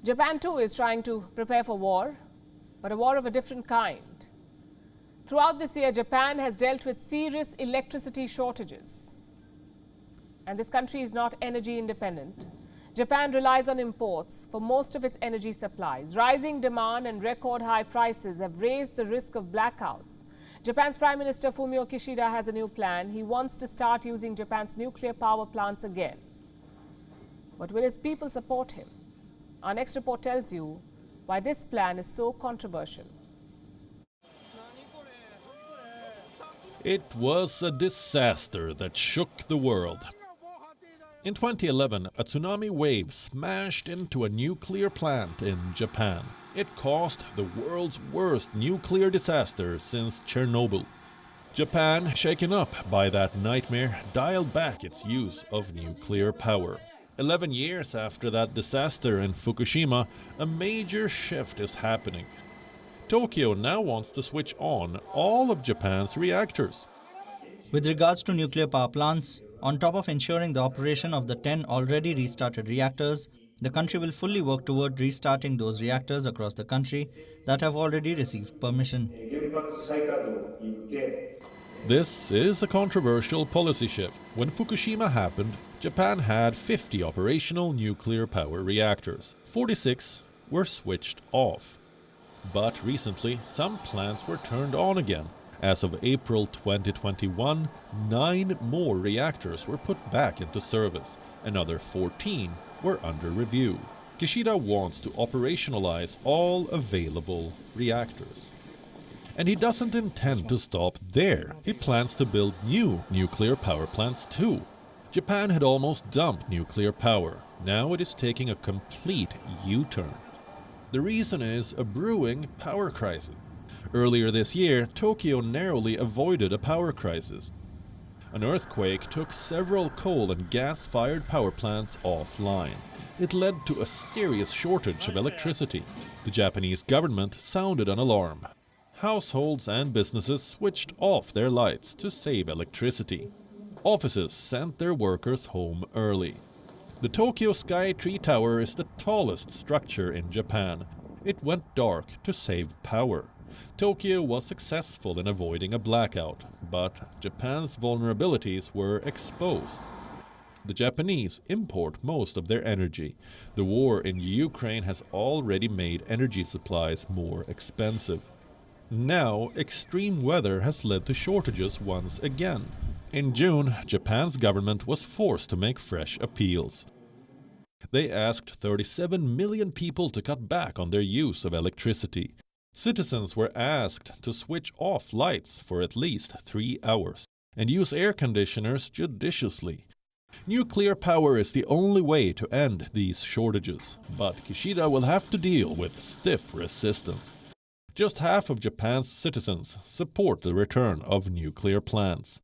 Japan too is trying to prepare for war, but a war of a different kind. Throughout this year, Japan has dealt with serious electricity shortages. And this country is not energy independent. Japan relies on imports for most of its energy supplies. Rising demand and record high prices have raised the risk of blackouts. Japan's Prime Minister Fumio Kishida has a new plan. He wants to start using Japan's nuclear power plants again. But will his people support him? Our next report tells you why this plan is so controversial. It was a disaster that shook the world. In 2011, a tsunami wave smashed into a nuclear plant in Japan. It caused the world's worst nuclear disaster since Chernobyl. Japan, shaken up by that nightmare, dialed back its use of nuclear power. 11 years after that disaster in Fukushima, a major shift is happening. Tokyo now wants to switch on all of Japan's reactors. With regards to nuclear power plants, on top of ensuring the operation of the 10 already restarted reactors, the country will fully work toward restarting those reactors across the country that have already received permission. This is a controversial policy shift. When Fukushima happened, Japan had 50 operational nuclear power reactors. 46 were switched off. But recently, some plants were turned on again. As of April 2021, 9 more reactors were put back into service. Another 14 were under review. Kishida wants to operationalize all available reactors. And he doesn't intend to stop there. He plans to build new nuclear power plants too. Japan had almost dumped nuclear power. Now it is taking a complete U-turn. The reason is a brewing power crisis. Earlier this year, Tokyo narrowly avoided a power crisis. An earthquake took several coal and gas-fired power plants offline. It led to a serious shortage of electricity. The Japanese government sounded an alarm. Households and businesses switched off their lights to save electricity. Offices sent their workers home early. The Tokyo Sky Tree Tower is the tallest structure in Japan. It went dark to save power. Tokyo was successful in avoiding a blackout, but Japan's vulnerabilities were exposed. The Japanese import most of their energy. The war in Ukraine has already made energy supplies more expensive. Now, extreme weather has led to shortages once again. In June, Japan's government was forced to make fresh appeals. They asked 37 million people to cut back on their use of electricity. Citizens were asked to switch off lights for at least 3 hours and use air conditioners judiciously. Nuclear power is the only way to end these shortages, but Kishida will have to deal with stiff resistance. Just half of Japan's citizens support the return of nuclear plants.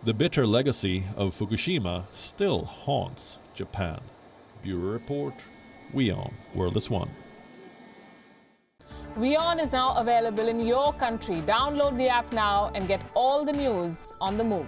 The bitter legacy of Fukushima still haunts Japan. Bureau Report, WION World is One. WION is now available in your country. Download the app now and get all the news on the move.